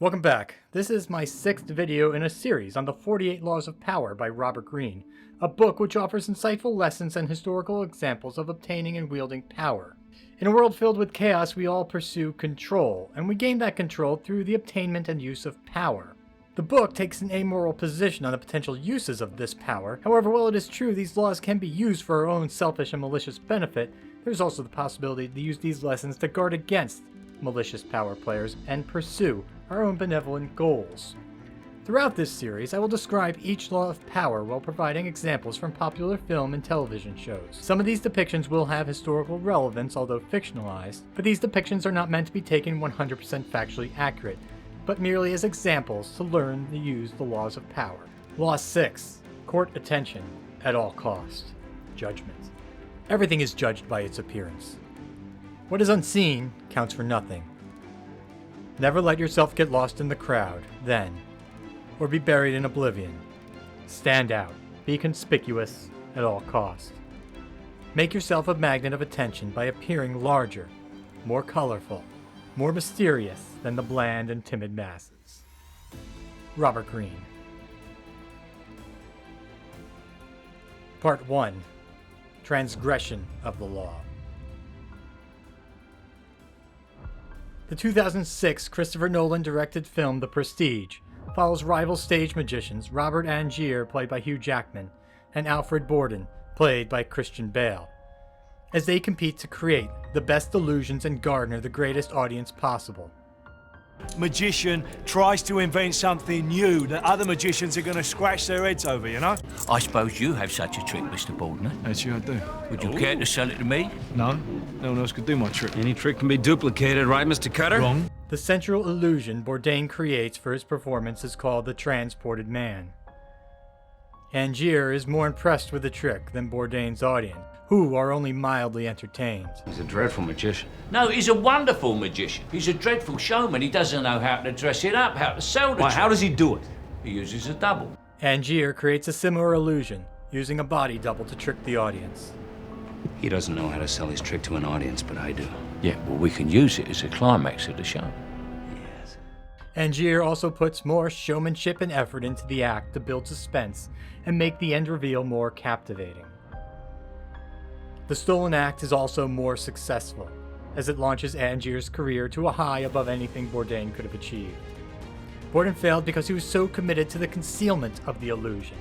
Welcome back. This is my 6th video in a series on the 48 Laws of Power by Robert Greene, a book which offers insightful lessons and historical examples of obtaining and wielding power. In a world filled with chaos, we all pursue control, and we gain that control through the obtainment and use of power. The book takes an amoral position on the potential uses of this power. However, while it is true these laws can be used for our own selfish and malicious benefit, there's also the possibility to use these lessons to guard against malicious power players and pursue our own benevolent goals. Throughout this series, I will describe each law of power while providing examples from popular film and television shows. Some of these depictions will have historical relevance, although fictionalized, but these depictions are not meant to be taken 100% factually accurate, but merely as examples to learn to use the laws of power. Law 6. Court attention at all cost. Judgment. Everything is judged by its appearance. What is unseen counts for nothing. Never let yourself get lost in the crowd, then, or be buried in oblivion. Stand out. Be conspicuous at all cost. Make yourself a magnet of attention by appearing larger, more colorful, more mysterious than the bland and timid masses. Robert Greene. Part 1. Transgression of the law. The 2006 Christopher Nolan directed film The Prestige follows rival stage magicians Robert Angier, played by Hugh Jackman, and Alfred Borden, played by Christian Bale, as they compete to create the best illusions and garner the greatest audience possible. Magician tries to invent something new that other magicians are going to scratch their heads over, you know? I suppose you have such a trick, Mr. Baldner. Actually, I do. Would you care to sell it to me? No, no one else could do my trick. Any trick can be duplicated, right, Mr. Cutter? Wrong. The central illusion Bourdain creates for his performance is called the transported man. Angier is more impressed with the trick than Bourdain's audience, who are only mildly entertained. He's a dreadful magician. No, he's a wonderful magician. He's a dreadful showman. He doesn't know how to dress it up, how to sell the Why, trick. how does he do it? He uses a double. Angier creates a similar illusion, using a body double to trick the audience. He doesn't know how to sell his trick to an audience, but I do. Yeah, well, we can use it as a climax of the show. Yes. Angier also puts more showmanship and effort into the act to build suspense and make the end reveal more captivating. The stolen act is also more successful, as it launches Angier's career to a high above anything Bourdain could have achieved. Bourdain failed because he was so committed to the concealment of the illusion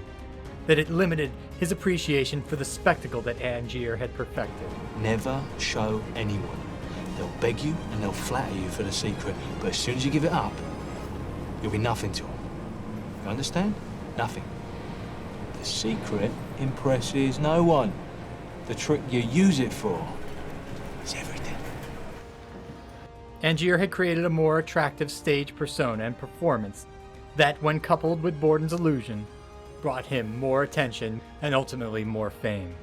that it limited his appreciation for the spectacle that Angier had perfected. Never show anyone. They'll beg you and they'll flatter you for the secret, but as soon as you give it up, you'll be nothing to them. You understand? Nothing. The secret impresses no one. The trick you use it for is everything. Angier had created a more attractive stage persona and performance that, when coupled with Bourdain's illusion, brought him more attention and ultimately more fame.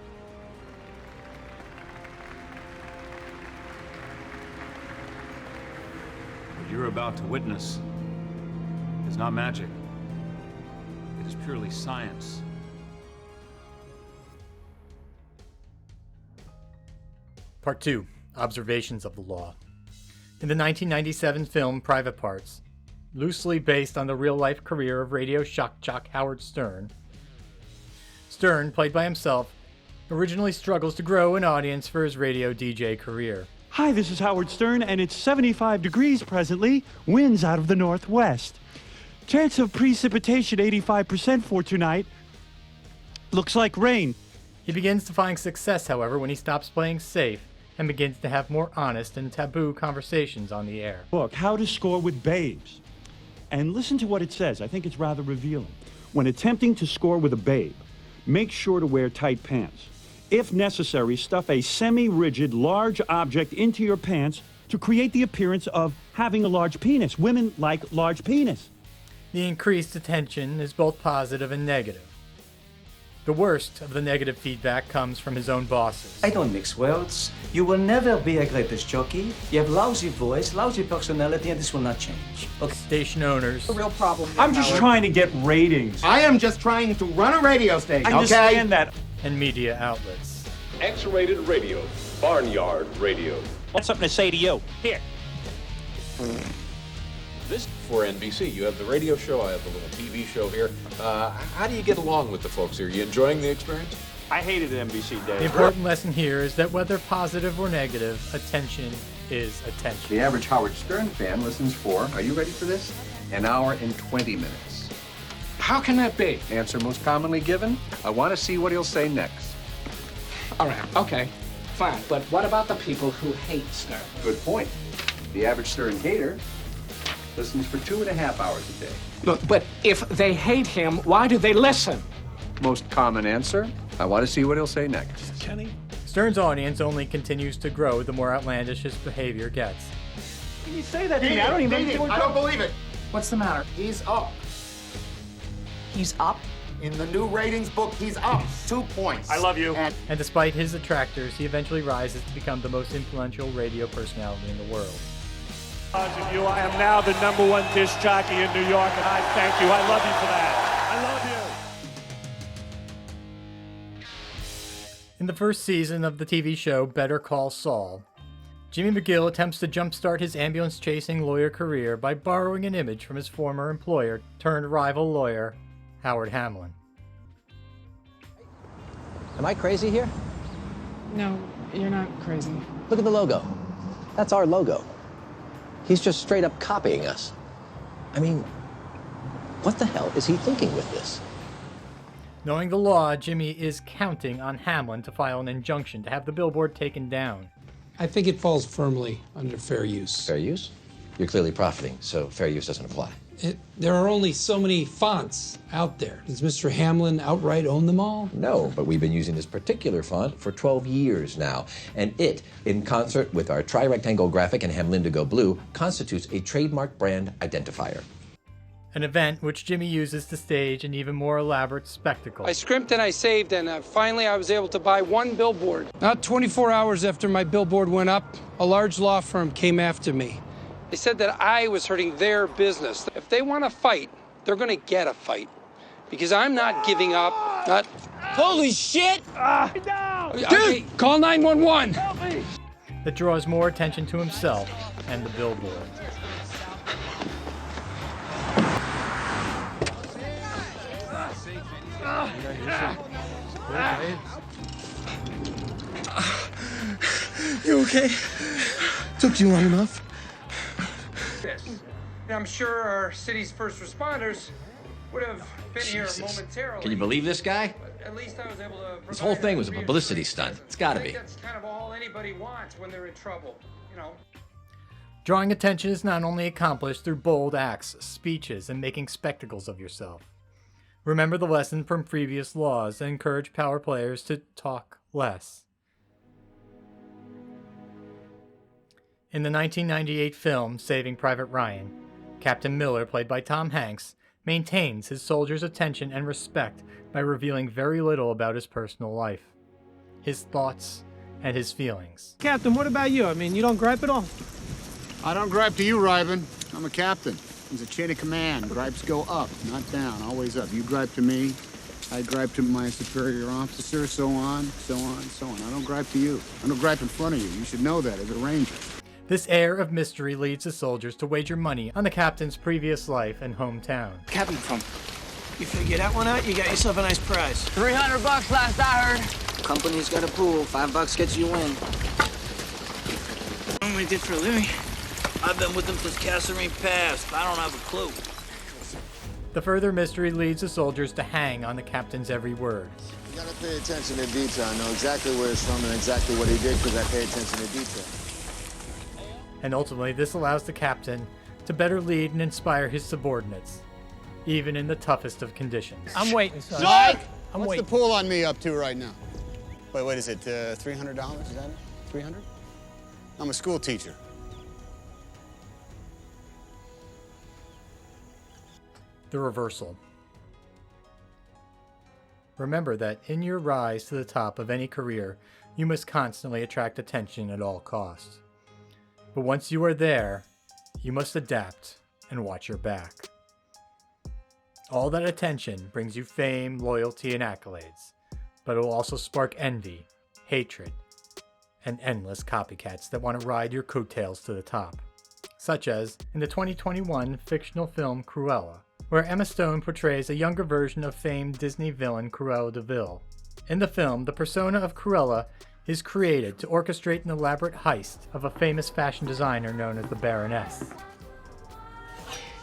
What you're about to witness is not magic. It is purely science. Part 2. Observations of the law. In the 1997 film Private Parts, loosely based on the real-life career of radio shock jock Howard Stern, Stern, played by himself, originally struggles to grow an audience for his radio DJ career. Hi, this is Howard Stern, and it's 75 degrees presently, winds out of the northwest. Chance of precipitation 85% for tonight. Looks like rain. He begins to find success, however, when he stops playing safe and begins to have more honest and taboo conversations on the air. Book, How to Score with Babes. And listen to what it says. I think it's rather revealing. When attempting to score with a babe, make sure to wear tight pants. If necessary, stuff a semi-rigid large object into your pants to create the appearance of having a large penis. Women like large penis. The increased attention is both positive and negative. The worst of the negative feedback comes from his own bosses. I don't mix words. You will never be a greatest jockey. You have lousy voice, lousy personality, and this will not change. Okay. Station owners. A real problem. I'm just trying to get ratings. I am just trying to run a radio station, I understand that. And media outlets. X-rated radio, barnyard radio. Got something to say to you. Here. This for NBC. You have the radio show, I have the little TV show here. How do you get along with the folks here? Are you enjoying the experience? I hated NBC days. The important lesson here is that whether positive or negative, attention is attention. The average Howard Stern fan listens for, are you ready for this? An hour and 20 minutes. How can that be? Answer most commonly given, I want to see what he'll say next. All right, okay, fine. But what about the people who hate Stern? Good point. The average Stern hater listens for 2.5 hours a day. Look, but if they hate him, why do they listen? Most common answer, I want to see what he'll say next. Kenny? Stern's audience only continues to grow the more outlandish his behavior gets. Can you say that to me? I don't even I don't believe it. What's the matter? He's up. He's up? In the new ratings book, he's up 2 points. I love you. And despite his detractors, he eventually rises to become the most influential radio personality in the world. I am now the #1 disc jockey in New York, and I thank you. I love you for that. I love you. In the first season of the TV show Better Call Saul, Jimmy McGill attempts to jumpstart his ambulance-chasing lawyer career by borrowing an image from his former employer turned rival lawyer, Howard Hamlin. Am I crazy here? No, you're not crazy. Look at the logo. That's our logo. He's just straight up copying us. I mean, what the hell is he thinking with this? Knowing the law, Jimmy is counting on Hamlin to file an injunction to have the billboard taken down. I think it falls firmly under fair use. Fair use? You're clearly profiting, so fair use doesn't apply. There are only so many fonts out there. Does Mr. Hamlin outright own them all? No, but we've been using this particular font for 12 years now, and it, in concert with our tri-rectangle graphic and Hamlindigo blue, constitutes a trademark brand identifier. An event which Jimmy uses to stage an even more elaborate spectacle. I scrimped and I saved, and finally I was able to buy one billboard. Not 24 hours after my billboard went up, a large law firm came after me. They said that I was hurting their business. If they want to fight, they're going to get a fight. Because I'm not giving up. Holy shit! Dude! Okay, call 911! Help me! That draws more attention to himself and the billboard. You okay? Took you long enough? I'm sure our city's first responders would have been here momentarily. Can you believe this guy? At least I was able to. This whole thing was a publicity stunt. It's gotta be. That's kind of all anybody wants when they're in trouble, you know. Drawing attention is not only accomplished through bold acts, speeches, and making spectacles of yourself. Remember the lesson from previous laws and encourage power players to talk less. In the 1998 film Saving Private Ryan, Captain Miller, played by Tom Hanks, maintains his soldiers' attention and respect by revealing very little about his personal life, his thoughts, and his feelings. Captain, what about you? I mean, you don't gripe at all? I don't gripe to you, Ryben. I'm a captain. There's a chain of command. Gripes go up, not down, always up. You gripe to me, I gripe to my superior officer, so on, so on, so on. I don't gripe to you. I don't gripe in front of you. You should know that as a ranger. This air of mystery leads the soldiers to wager money on the captain's previous life and hometown. Captain, you figure that one out, you got yourself a nice prize. $300 last I heard. Company's got a pool, $5 gets you in. What I did for a living? I've been with them since Kasserine passed. I don't have a clue. The further mystery leads the soldiers to hang on the captain's every word. You gotta pay attention to detail. I know exactly where it's from and exactly what he did because I pay attention to detail. And ultimately, this allows the captain to better lead and inspire his subordinates, even in the toughest of conditions. I'm waiting, son. Mike! I'm What's waiting. the pool on me up to right now? Wait, what is it, $300? Is that it? 300? I'm a school teacher. The reversal. Remember that in your rise to the top of any career, you must constantly attract attention at all costs. But once you are there, you must adapt and watch your back. All that attention brings you fame, loyalty, and accolades, but it will also spark envy, hatred, and endless copycats that want to ride your coattails to the top. such as in the 2021 fictional film Cruella, where Emma Stone portrays a younger version of famed Disney villain Cruella de Vil. In the film, the persona of Cruella is created to orchestrate an elaborate heist of a famous fashion designer known as the Baroness.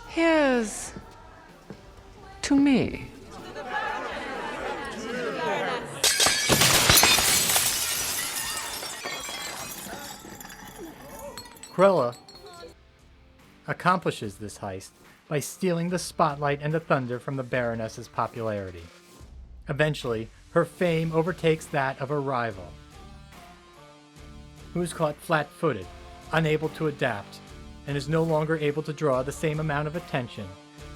Here's to me. Cruella accomplishes this heist by stealing the spotlight and the thunder from the Baroness's popularity. Eventually, her fame overtakes that of her rival, who is caught flat-footed, unable to adapt, and is no longer able to draw the same amount of attention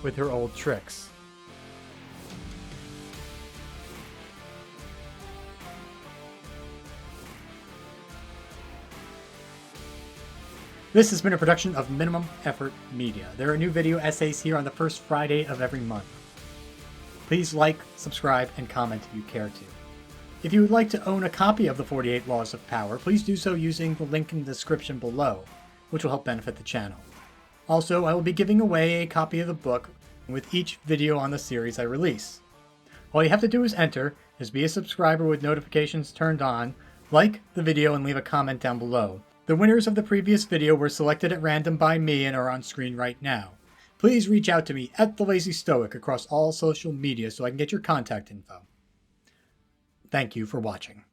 with her old tricks. This has been a production of Minimum Effort Media. There are new video essays here on the first Friday of every month. Please like, subscribe, and comment if you care to. If you would like to own a copy of the 48 Laws of Power, please do so using the link in the description below, which will help benefit the channel. Also, I will be giving away a copy of the book with each video on the series I release. All you have to do is enter, is be a subscriber with notifications turned on, like the video, and leave a comment down below. The winners of the previous video were selected at random by me and are on screen right now. Please reach out to me at The Lazy Stoic across all social media so I can get your contact info. Thank you for watching.